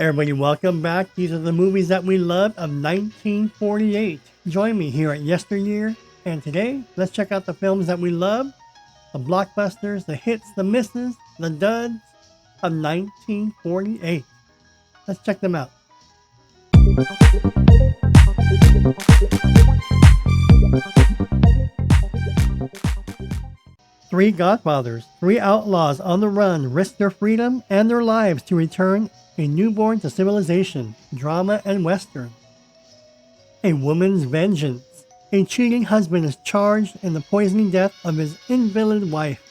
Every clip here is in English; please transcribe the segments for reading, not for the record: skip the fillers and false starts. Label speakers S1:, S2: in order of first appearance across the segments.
S1: Everybody, welcome back. These are the movies that we loved of 1948. Join me here at Yesteryear, and today, let's check out the films that we love, the blockbusters, the hits, the misses, the duds of 1948. Let's check them out. Three Godfathers, three outlaws on the run risk their freedom and their lives to return a newborn to civilization, drama and western. A Woman's Vengeance. A cheating husband is charged in the poisoning death of his invalid wife,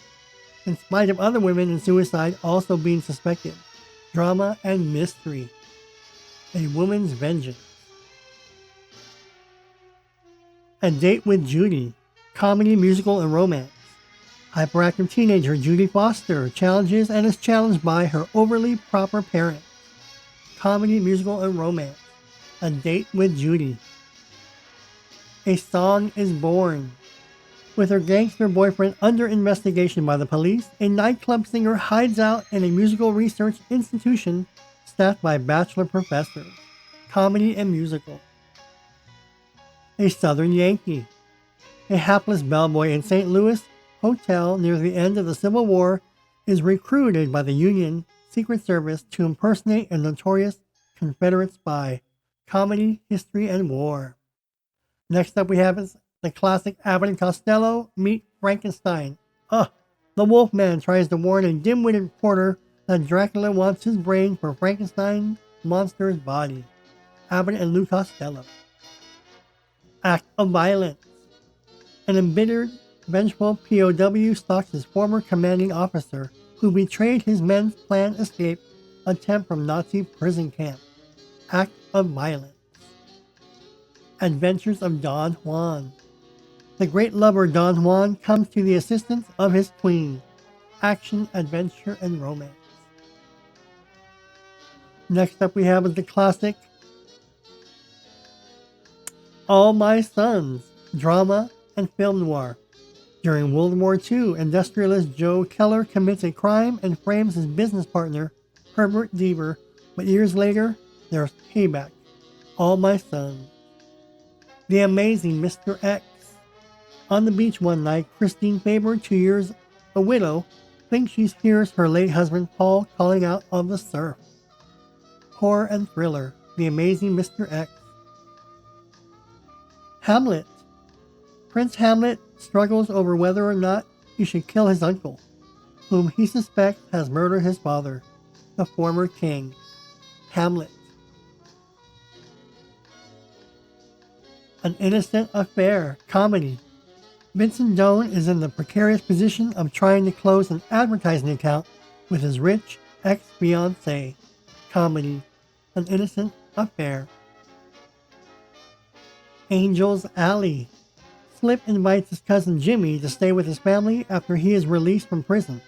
S1: in spite of other women in suicide also being suspected. Drama and mystery. A Woman's Vengeance. A Date with Judy. Comedy, musical, and romance. Hyperactive teenager Judy Foster challenges and is challenged by her overly proper parents. Comedy, musical, and romance. A Date with Judy. A Song is Born. With her gangster boyfriend under investigation by the police, a nightclub singer hides out in a musical research institution staffed by bachelor professors. Comedy and musical. A Southern Yankee. A hapless bellboy in St. Louis hotel near the end of the Civil War is recruited by the Union Secret Service to impersonate a notorious Confederate spy. Comedy, history, and war. Next up we have is the classic Abbott and Costello meet Frankenstein. The Wolfman tries to warn a dim-witted reporter that Dracula wants his brain for Frankenstein's monster's body. Abbott and Lou Costello. Act of Violence. An embittered, vengeful POW stalks his former commanding officer who betrayed his men's planned escape attempt from Nazi prison camp. Act of Violence. Adventures of Don Juan. The great lover Don Juan comes to the assistance of his queen. Action, adventure, and romance. Next up we have is the classic All My Sons, drama and film noir. During World War II, industrialist Joe Keller commits a crime and frames his business partner, Herbert Deaver, but years later, there's payback. All My Sons. The Amazing Mr. X. On the beach one night, Christine Faber, 2 years a widow, thinks she hears her late husband Paul calling out on the surf. Horror and thriller. The Amazing Mr. X. Hamlet. Prince Hamlet struggles over whether or not he should kill his uncle, whom he suspects has murdered his father, the former king. Hamlet. An Innocent Affair, comedy. Vincent Doan is in the precarious position of trying to close an advertising account with his rich ex-fiancée. Comedy. An Innocent Affair. Angel's Alley. Flip invites his cousin Jimmy to stay with his family after he is released from prison.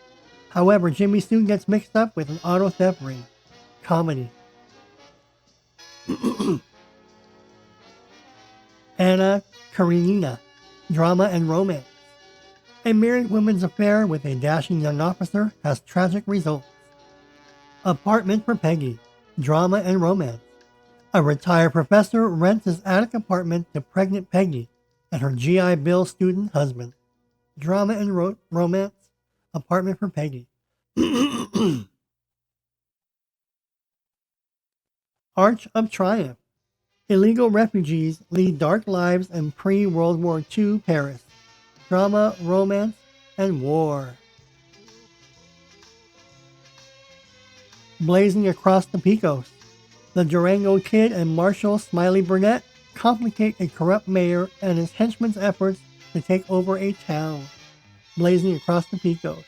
S1: However, Jimmy soon gets mixed up with an auto theft ring. Comedy. Anna Karenina, drama and romance. A married woman's affair with a dashing young officer has tragic results. Apartment for Peggy, drama and romance. A retired professor rents his attic apartment to pregnant Peggy and her GI Bill student husband. Drama and romance. Apartment for Peggy. Arch of Triumph. Illegal refugees lead dark lives in pre-World War II Paris. Drama, romance, and war. Blazing Across the Pecos. The Durango Kid and Marshall Smiley Burnett complicate a corrupt mayor and his henchmen's efforts to take over a town. Blazing Across the Pecos.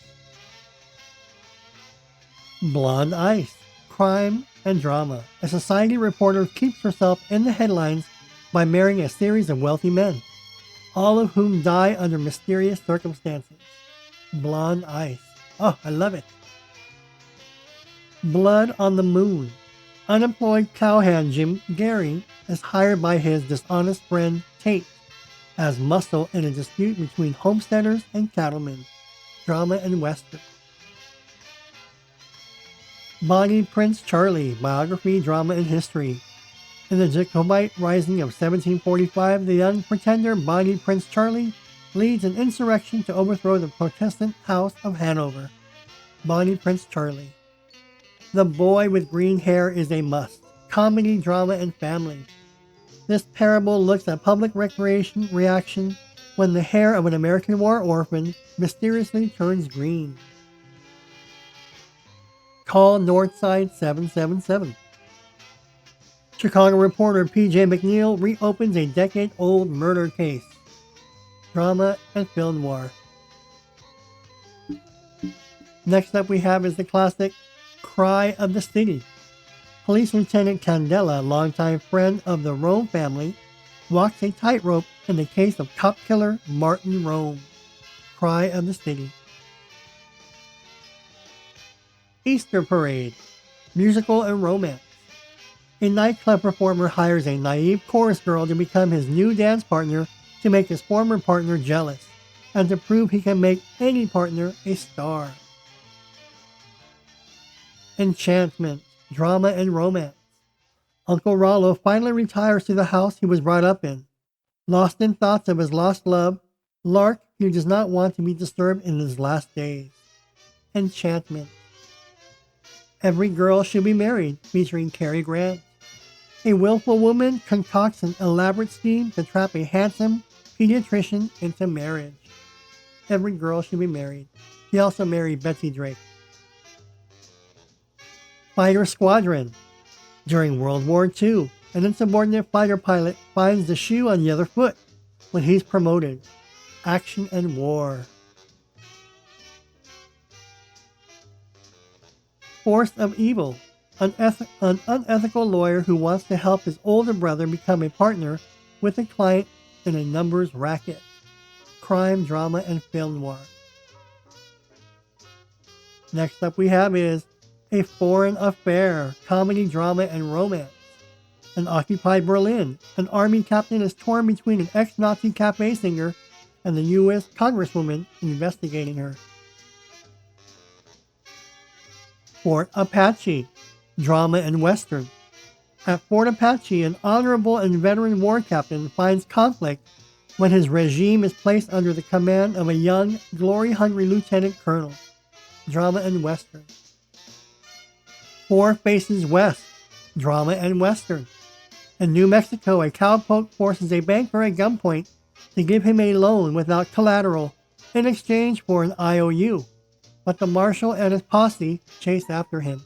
S1: Blonde Ice. Crime and drama. A society reporter keeps herself in the headlines by marrying a series of wealthy men, all of whom die under mysterious circumstances. Blonde Ice. Oh, I love it. Blood on the Moon. Unemployed cowhand Jim Gary is hired by his dishonest friend Tate as muscle in a dispute between homesteaders and cattlemen. Drama and western. Bonnie Prince Charlie, biography, drama, and history. In the Jacobite Rising of 1745, the young pretender Bonnie Prince Charlie leads an insurrection to overthrow the Protestant House of Hanover. Bonnie Prince Charlie. The Boy with Green Hair is a must. Comedy, drama, and family. This parable looks at public recreation reaction when the hair of an American war orphan mysteriously turns green. Call Northside 777. Chicago reporter P.J. McNeil reopens a decade-old murder case. Drama and film noir. Next up we have is the classic Cry of the City. Police Lieutenant Candela, longtime friend of the Rome family, walks a tightrope in the case of cop killer Martin Rome. Cry of the City. Easter Parade. Musical and romance. A nightclub performer hires a naive chorus girl to become his new dance partner to make his former partner jealous, and to prove he can make any partner a star. Enchantment, drama, and romance. Uncle Rollo finally retires to the house he was brought up in. Lost in thoughts of his lost love, Lark, who does not want to be disturbed in his last days. Enchantment. Every Girl Should Be Married, featuring Cary Grant. A willful woman concocts an elaborate scheme to trap a handsome pediatrician into marriage. Every Girl Should Be Married. He also married Betsy Drake. Fighter Squadron. During World War II, an insubordinate fighter pilot finds the shoe on the other foot when he's promoted. Action and war. Force of Evil. An unethical lawyer who wants to help his older brother become a partner with a client in a numbers racket. Crime, drama, and film noir. Next up we have is A Foreign Affair, comedy, drama, and romance. In occupied Berlin, an army captain is torn between an ex-Nazi cafe singer and the U.S. congresswoman investigating her. Fort Apache, drama and western. At Fort Apache, an honorable and veteran war captain finds conflict when his regime is placed under the command of a young, glory-hungry lieutenant colonel. Drama and western. Four Faces West, drama and western. In New Mexico, a cowpoke forces a banker at gunpoint to give him a loan without collateral in exchange for an IOU, but the marshal and his posse chase after him.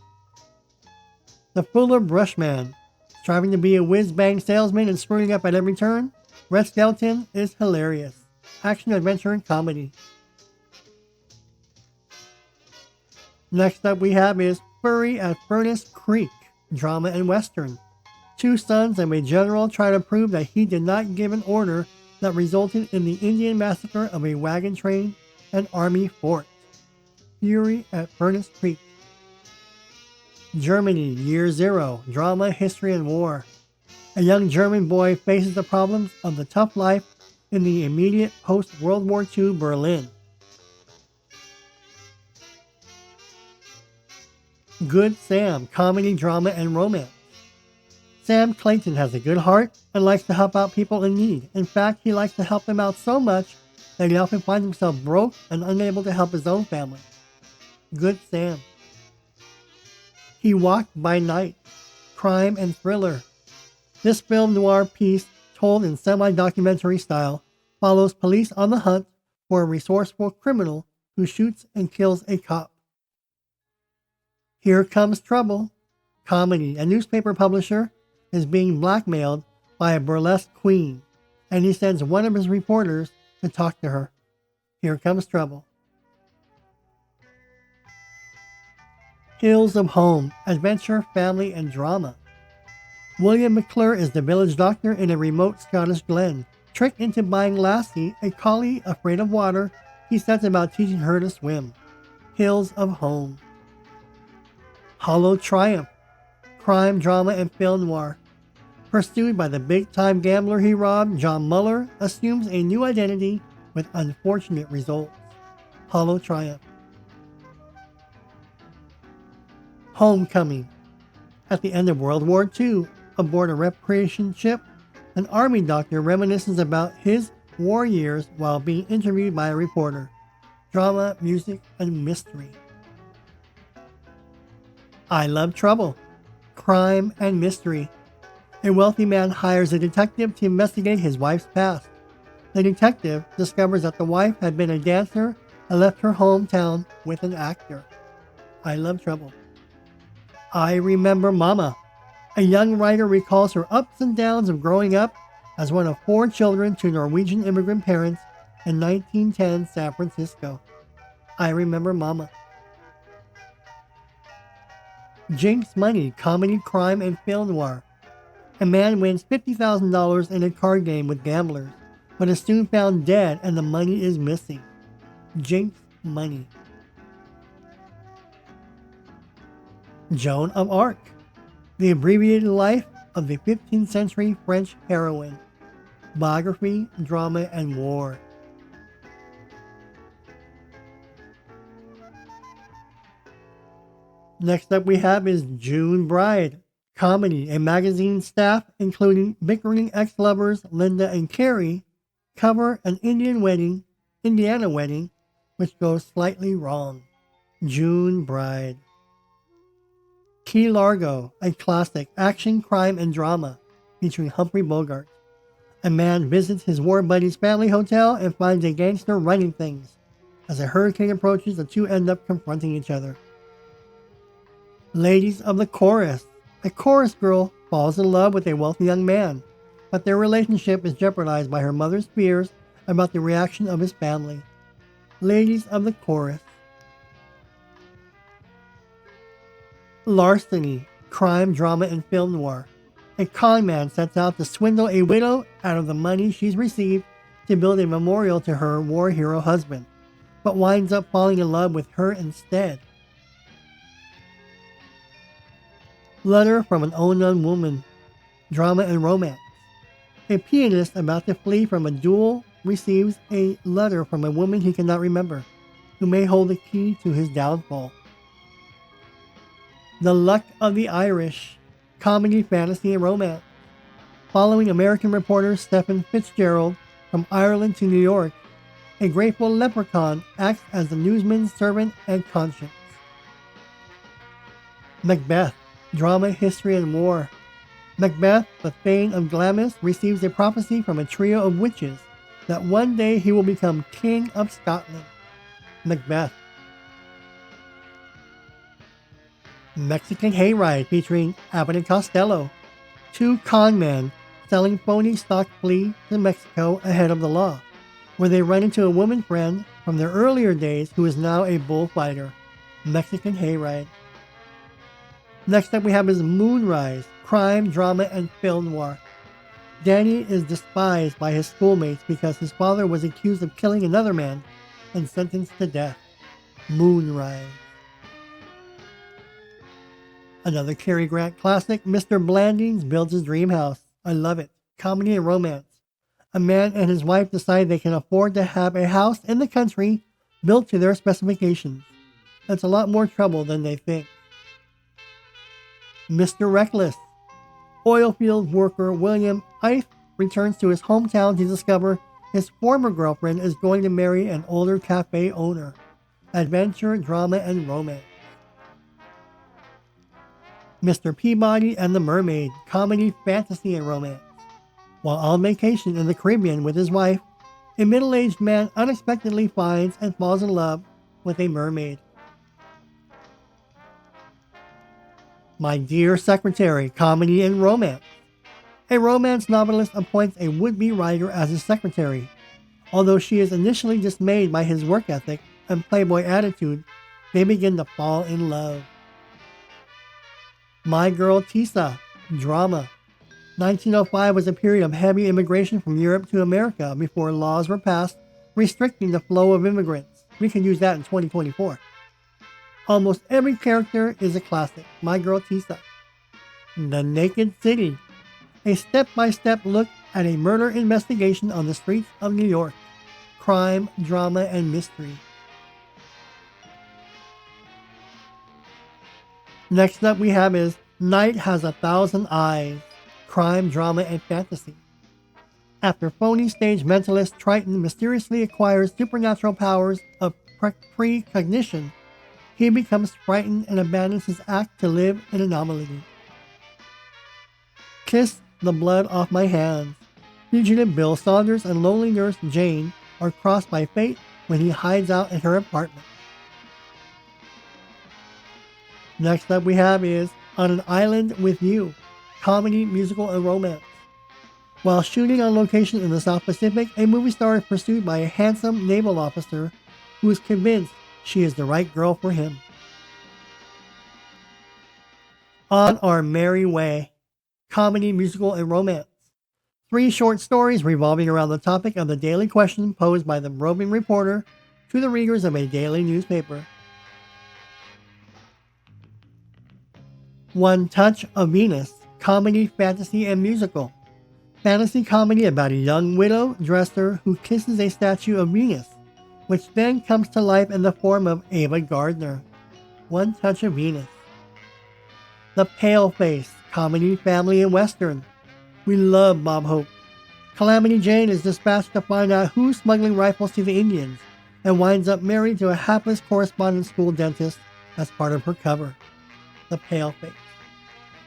S1: The Fuller Brushman, striving to be a whiz-bang salesman and screwing up at every turn, Red Skelton is hilarious. Action, adventure, and comedy. Next up we have is Fury at Furnace Creek, drama and western. Two sons of a general try to prove that he did not give an order that resulted in the Indian massacre of a wagon train and army fort. Fury at Furnace Creek. Germany, Year Zero, drama, history, and war. A young German boy faces the problems of the tough life in the immediate post-World War II Berlin. Good Sam, comedy, drama, and romance. Sam Clayton has a good heart and likes to help out people in need. In fact, he likes to help them out so much that he often finds himself broke and unable to help his own family. Good Sam. He Walked by Night, crime and thriller. This film noir piece, told in semi-documentary style, follows police on the hunt for a resourceful criminal who shoots and kills a cop. Here Comes Trouble, comedy. A newspaper publisher is being blackmailed by a burlesque queen, and he sends one of his reporters to talk to her. Here Comes Trouble. Hills of Home, adventure, family, and drama. William McClure is the village doctor in a remote Scottish glen. Tricked into buying Lassie, a collie afraid of water, he sets about teaching her to swim. Hills of Home. Hollow Triumph, crime, drama, and film noir. Pursued by the big-time gambler he robbed, John Muller assumes a new identity with unfortunate results. Hollow Triumph. Homecoming. At the end of World War II, aboard a recreation ship, an army doctor reminisces about his war years while being interviewed by a reporter. Drama, music, and mystery. I Love Trouble. Crime and mystery. A wealthy man hires a detective to investigate his wife's past. The detective discovers that the wife had been a dancer and left her hometown with an actor. I Love Trouble. I Remember Mama. A young writer recalls her ups and downs of growing up as one of 4 children to Norwegian immigrant parents in 1910 San Francisco. I Remember Mama. Jinx Money, comedy, crime, and film noir. A man wins $50,000 in a card game with gamblers, but is soon found dead and the money is missing. Jinx Money. Joan of Arc. The abbreviated life of the 15th century French heroine. Biography, drama, and war. Next up we have is June Bride. Comedy. A magazine staff, including bickering ex-lovers Linda and Carrie, cover an Indiana wedding, which goes slightly wrong. June Bride. Key Largo, a classic action, crime, and drama featuring Humphrey Bogart. A man visits his war buddy's family hotel and finds a gangster running things. As a hurricane approaches, the two end up confronting each other. Ladies of the Chorus. A chorus girl falls in love with a wealthy young man, but their relationship is jeopardized by her mother's fears about the reaction of his family. Ladies of the Chorus. Larceny, crime, drama, and film noir. A con man sets out to swindle a widow out of the money she's received to build a memorial to her war hero husband, but winds up falling in love with her instead. Letter from an Unknown Woman, drama and romance. A pianist about to flee from a duel receives a letter from a woman he cannot remember, who may hold the key to his downfall. The Luck of the Irish, comedy, fantasy, and romance. Following American reporter Stephen Fitzgerald from Ireland to New York, a grateful leprechaun acts as the newsman's servant and conscience. Macbeth, drama, history, and war. Macbeth, the Thane of Glamis, receives a prophecy from a trio of witches that one day he will become King of Scotland. Macbeth. Mexican Hayride featuring Abbott and Costello. 2 con men selling phony stock flee to Mexico ahead of the law, where they run into a woman friend from their earlier days who is now a bullfighter. Mexican Hayride. Next up we have is Moonrise, crime, drama, and film noir. Danny is despised by his schoolmates because his father was accused of killing another man and sentenced to death. Moonrise. Another Cary Grant classic, Mr. Blandings builds his dream house. I love it. Comedy and romance. A man and his wife decide they can afford to have a house in the country built to their specifications. That's a lot more trouble than they think. Mr. Reckless. Oilfield worker William Ife returns to his hometown to discover his former girlfriend is going to marry an older cafe owner. Adventure, drama, and romance. Mr. Peabody and the Mermaid, comedy, fantasy, and romance. While on vacation in the Caribbean with his wife, a middle-aged man unexpectedly finds and falls in love with a mermaid. My Dear Secretary, comedy and romance. A romance novelist appoints a would-be writer as his secretary. Although she is initially dismayed by his work ethic and playboy attitude, they begin to fall in love. My Girl Tisa, drama. 1905 was a period of heavy immigration from Europe to America before laws were passed restricting the flow of immigrants. We can use that in 2024. Almost every character is a classic. My Girl Tisa. The Naked City. A step-by-step look at a murder investigation on the streets of New York. Crime, drama, and mystery. Next up we have is Night Has a Thousand Eyes, crime, drama, and fantasy. After phony stage mentalist Triton mysteriously acquires supernatural powers of precognition, he becomes frightened and abandons his act to live in anomaly. Kiss the Blood Off My Hands. Fugitive Bill Saunders and lonely nurse Jane are crossed by fate when he hides out in her apartment. Next up we have is On an Island with You, comedy, musical, and romance. While shooting on location in the South Pacific, a movie star is pursued by a handsome naval officer who is convinced she is the right girl for him. On Our Merry Way, comedy, musical, and romance. 3 short stories revolving around the topic of the daily question posed by the roving reporter to the readers of a daily newspaper. One Touch of Venus, comedy, fantasy, and musical. Fantasy comedy about a young widow dresser who kisses a statue of Venus, which then comes to life in the form of Ava Gardner. One Touch of Venus. The Paleface, comedy, family, and western. We love Bob Hope. Calamity Jane is dispatched to find out who's smuggling rifles to the Indians and winds up married to a hapless correspondence school dentist as part of her cover. The Paleface.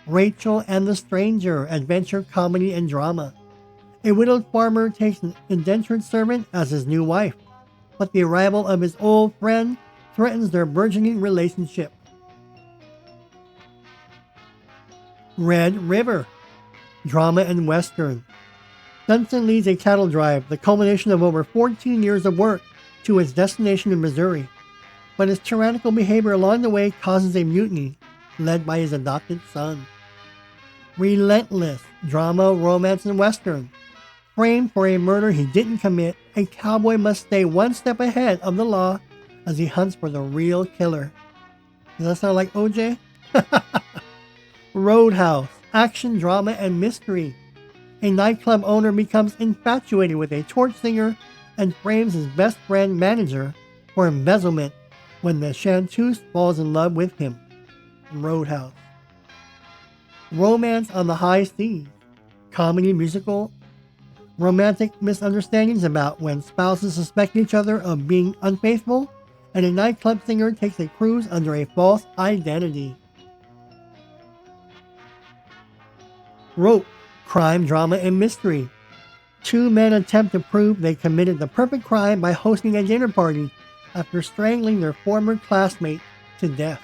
S1: Rachel and the Stranger, adventure, comedy, and drama. A widowed farmer takes an indentured servant as his new wife, but the arrival of his old friend threatens their burgeoning relationship. Red River, drama and western. Dunstan leads a cattle drive, the culmination of over 14 years of work, to its destination in Missouri, but his tyrannical behavior along the way causes a mutiny, led by his adopted son. Relentless, drama, romance, and western. Framed for a murder he didn't commit, a cowboy must stay one step ahead of the law as he hunts for the real killer. Does that sound like OJ? Roadhouse, action, drama, and mystery. A nightclub owner becomes infatuated with a torch singer and frames his best friend manager for embezzlement when the chanteuse falls in love with him. Roadhouse. Romance on the High Seas, comedy, musical, romantic misunderstandings about when spouses suspect each other of being unfaithful and a nightclub singer takes a cruise under a false identity. Rope, crime, drama, and mystery. 2 men attempt to prove they committed the perfect crime by hosting a dinner party after strangling their former classmate to death.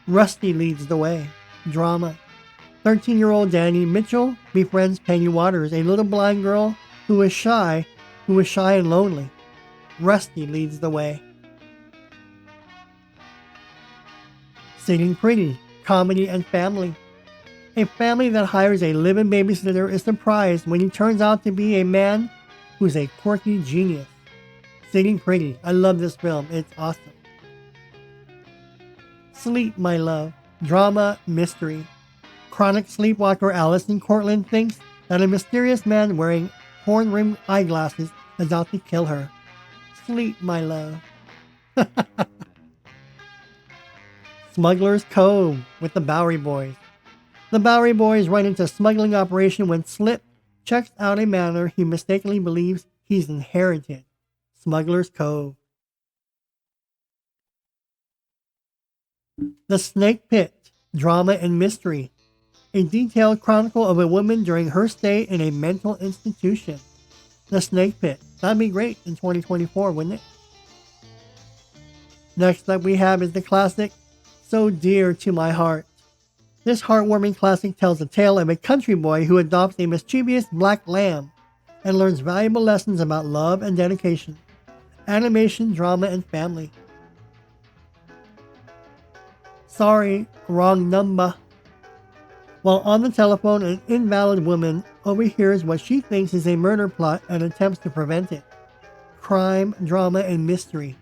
S1: Rusty leads the way. Drama. 13-year-old Danny Mitchell befriends Penny Waters, a little blind girl who is shy and lonely. Rusty leads the way. Sitting Pretty, comedy and family. A family that hires a live-in babysitter is surprised when he turns out to be a man who's a quirky genius. Sitting Pretty. I love this film. It's awesome. Sleep, My Love. Drama, mystery. Chronic sleepwalker Allison Cortland thinks that a mysterious man wearing horn-rimmed eyeglasses is out to kill her. Sleep, My Love. Smuggler's Cove with the Bowery Boys. The Bowery Boys run into a smuggling operation when Slip checks out a manor he mistakenly believes he's inherited. Smuggler's Cove. The Snake Pit, drama and mystery. A detailed chronicle of a woman during her stay in a mental institution. The Snake Pit. That'd be great in 2024, wouldn't it? Next up we have is the classic, So Dear to My Heart. This heartwarming classic tells the tale of a country boy who adopts a mischievous black lamb and learns valuable lessons about love and dedication, animation, drama, and family. Sorry, Wrong Number. While on the telephone, an invalid woman overhears what she thinks is a murder plot and attempts to prevent it. Crime, drama, and mystery.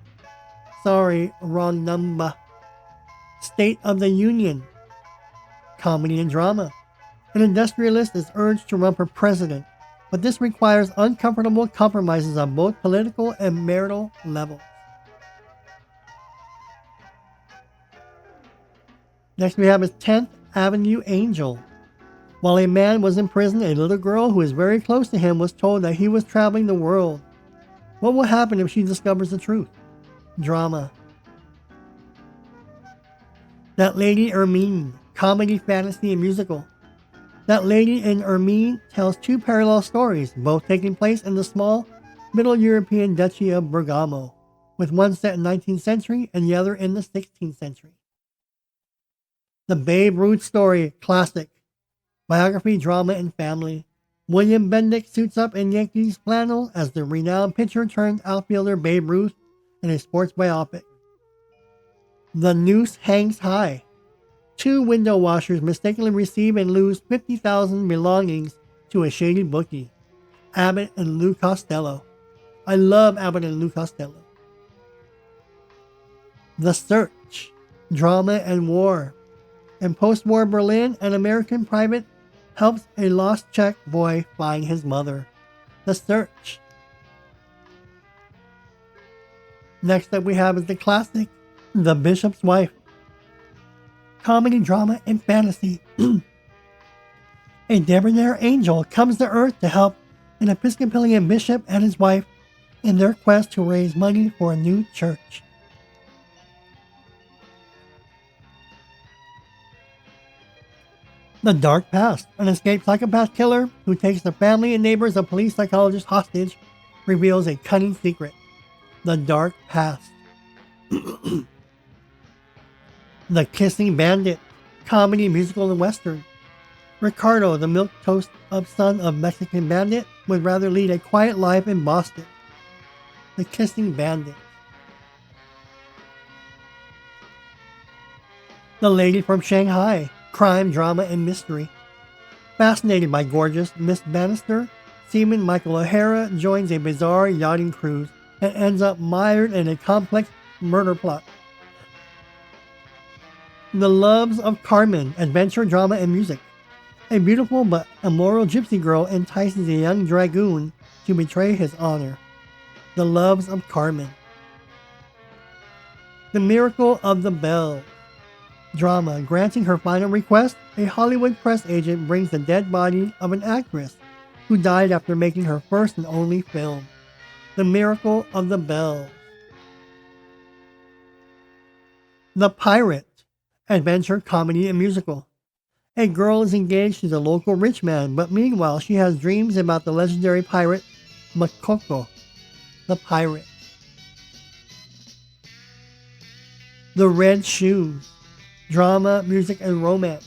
S1: Sorry, Wrong Number. State of the Union. Comedy and drama. An industrialist is urged to run for president, but this requires uncomfortable compromises on both political and marital levels. Next we have is 10th Avenue Angel. While a man was in prison, a little girl who is very close to him was told that he was traveling the world. What will happen if she discovers the truth? Drama. That Lady Ermine, comedy, fantasy, and musical. That Lady in Ermine tells two parallel stories, both taking place in the small, Middle European Duchy of Bergamo, with one set in the 19th century and the other in the 16th century. The Babe Ruth Story, classic. Biography, drama, and family. William Bendick suits up in Yankees flannel as the renowned pitcher turned outfielder Babe Ruth in a sports biopic. The Noose Hangs High. Two window washers mistakenly receive and lose 50,000 belongings to a shady bookie. Abbott and Lou Costello. I love Abbott and Lou Costello. The Search. Drama and war. In post-war Berlin, an American private helps a lost Czech boy find his mother. The Search. Next up we have is the classic, The Bishop's Wife. Comedy, drama, and fantasy. A debonair angel comes to Earth to help an Episcopalian bishop and his wife in their quest to raise money for a new church. The Dark Past. An escaped psychopath killer who takes the family and neighbors of police psychologist hostage reveals a cunning secret. The Dark Past. The Kissing Bandit. Comedy, musical, and western. Ricardo, the milquetoast son of Mexican bandit, would rather lead a quiet life in Boston. The Kissing Bandit. The Lady from Shanghai. Crime, drama, and mystery. Fascinated by gorgeous Miss Bannister, Seaman Michael O'Hara joins a bizarre yachting cruise and ends up mired in a complex murder plot. The Loves of Carmen, adventure, drama, and music. A beautiful but immoral gypsy girl entices a young dragoon to betray his honor. The Loves of Carmen. The Miracle of the Bells. Drama. Granting her final request, a Hollywood press agent brings the dead body of an actress who died after making her first and only film. The Miracle of the Bells. The Pirate. Adventure, comedy, and musical. A girl is engaged to the local rich man, but meanwhile she has dreams about the legendary pirate Makoko. The Pirate. The Red Shoes. Drama, music, and romance.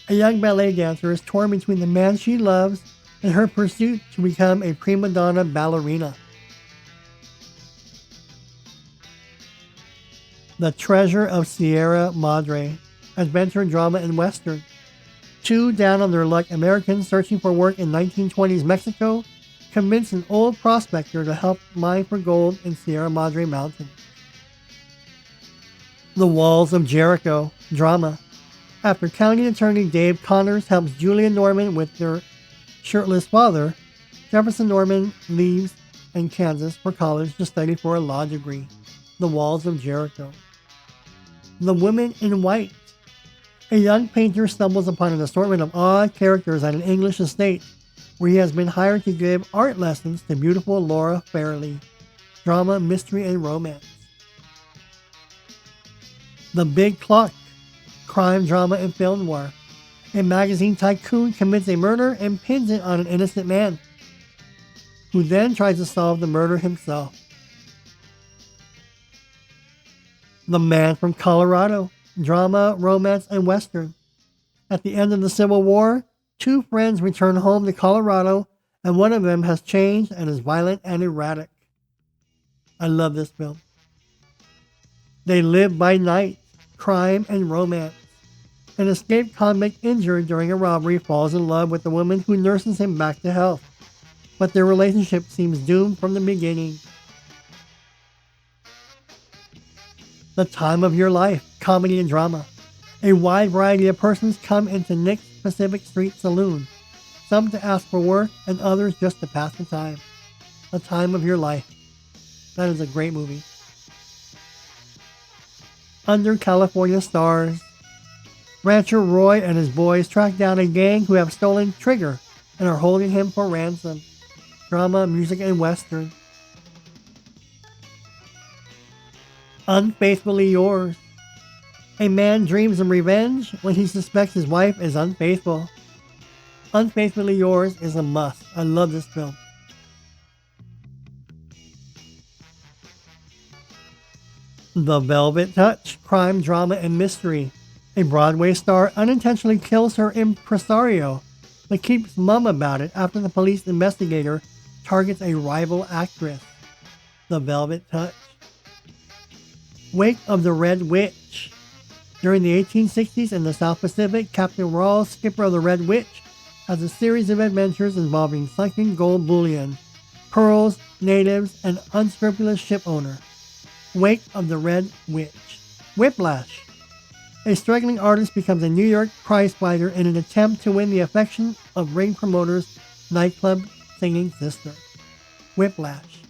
S1: A young ballet dancer is torn between the man she loves and her pursuit to become a prima donna ballerina. The Treasure of Sierra Madre. Adventure, drama, and western. Two down-on-their-luck Americans searching for work in 1920s Mexico convince an old prospector to help mine for gold in Sierra Madre Mountains. The Walls of Jericho. Drama. After county attorney Dave Connors helps Julia Norman with their shirtless father, Jefferson Norman leaves in Kansas for college to study for a law degree. The Walls of Jericho. The Women in White. A young painter stumbles upon an assortment of odd characters at an English estate, where he has been hired to give art lessons to beautiful Laura Fairley. Drama, mystery, and romance. The Big Clock. Crime, drama, and film noir. A magazine tycoon commits a murder and pins it on an innocent man, who then tries to solve the murder himself. The Man from Colorado. Drama, romance, and western. At the end of the Civil War, two friends return home to Colorado, and one of them has changed and is violent and erratic. I love this film. They Live by Night. Crime and romance. An escaped convict injured during a robbery falls in love with the woman who nurses him back to health, but their relationship seems doomed from the beginning. The Time of Your Life. Comedy and drama. A wide variety of persons come into Nick's Pacific Street Saloon, some to ask for work and others just to pass the time. The Time of Your Life. That is a great movie. Under California Stars. Rancher Roy and his boys track down a gang who have stolen Trigger and are holding him for ransom. Drama, music, and western. Unfaithfully Yours. A man dreams of revenge when he suspects his wife is unfaithful. Unfaithfully Yours is a must. I love this film. The Velvet Touch. Crime, drama, and mystery. A Broadway star unintentionally kills her impresario, but keeps mum about it after the police investigator targets a rival actress. The Velvet Touch. Wake of the Red Witch. During the 1860s in the South Pacific, Captain Rawls, skipper of the Red Witch, has a series of adventures involving sunken gold bullion, pearls, natives, and unscrupulous ship owner. Wake of the Red Witch. Whiplash. A struggling artist becomes a New York prizefighter in an attempt to win the affection of ring promoter's nightclub singing sister. Whiplash.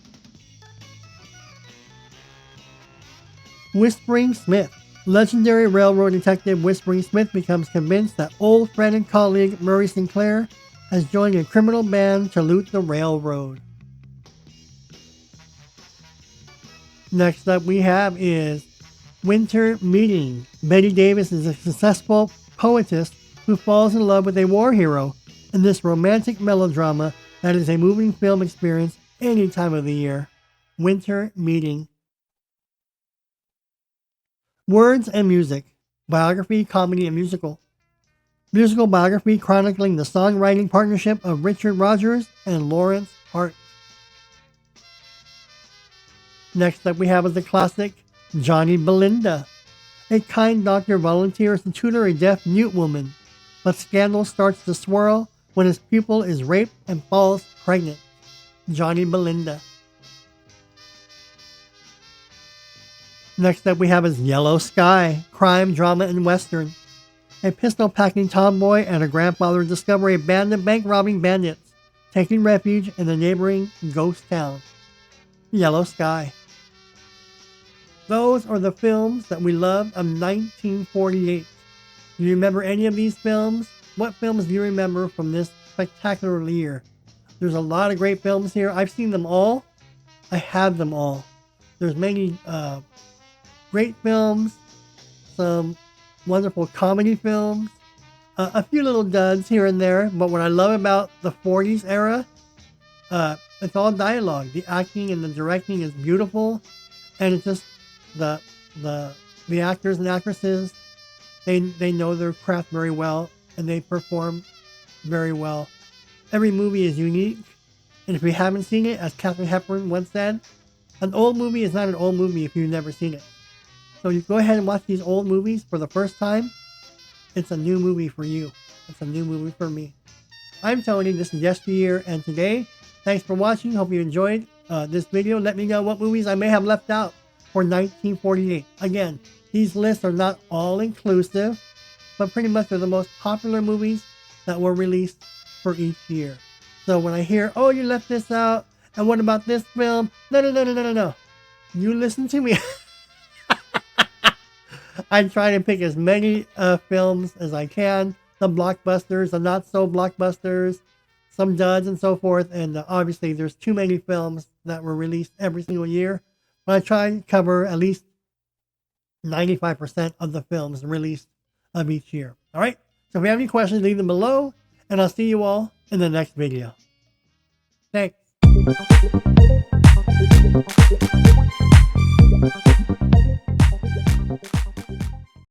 S1: Whispering Smith. Legendary railroad detective Whispering Smith becomes convinced that old friend and colleague Murray Sinclair has joined a criminal band to loot the railroad. Next up we have is Winter Meeting. Betty Davis is a successful poetess who falls in love with a war hero in this romantic melodrama that is a moving film experience any time of the year. Winter Meeting. Words and Music. Biography, comedy, and musical. Musical biography chronicling the songwriting partnership of Richard Rodgers and Lawrence Hart. Next up we have is the classic Johnny Belinda. A kind doctor volunteers to tutor a deaf-mute woman, but scandal starts to swirl when his pupil is raped and falls pregnant. Johnny Belinda. Next up we have is Yellow Sky. Crime, drama, and western. A pistol-packing tomboy and a grandfather discover a band of bank-robbing bandits taking refuge in the neighboring ghost town. Yellow Sky. Those are the films that we loved of 1948. Do you remember any of these films? What films do you remember from this spectacular year? There's a lot of great films here. I've seen them all. I have them all. There's many great films, some wonderful comedy films, a few little duds here and there. But what I love about the 40s era, it's all dialogue. The acting and the directing is beautiful, and it's just the actors and actresses, they know their craft very well, and they perform very well. Every movie is unique, and if you haven't seen it, as Katharine Hepburn once said, an old movie is not an old movie if you've never seen it. So you go ahead and watch these old movies for the first time. It's a new movie for you. It's a new movie for me. I'm Tony, this is Yesteryear, and today, thanks for watching. Hope you enjoyed this video. Let me know what movies I may have left out for 1948. Again, these lists are not all inclusive, but pretty much they're the most popular movies that were released for each year. So when I hear, oh, you left this out, and what about this film? No. You listen to me. I try to pick as many films as I can. The blockbusters, the not so blockbusters, some duds and so forth. And obviously there's too many films that were released every single year. But I try to cover at least 95% of the films released of each year. All right. So if you have any questions, leave them below. And I'll see you all in the next video. Thanks.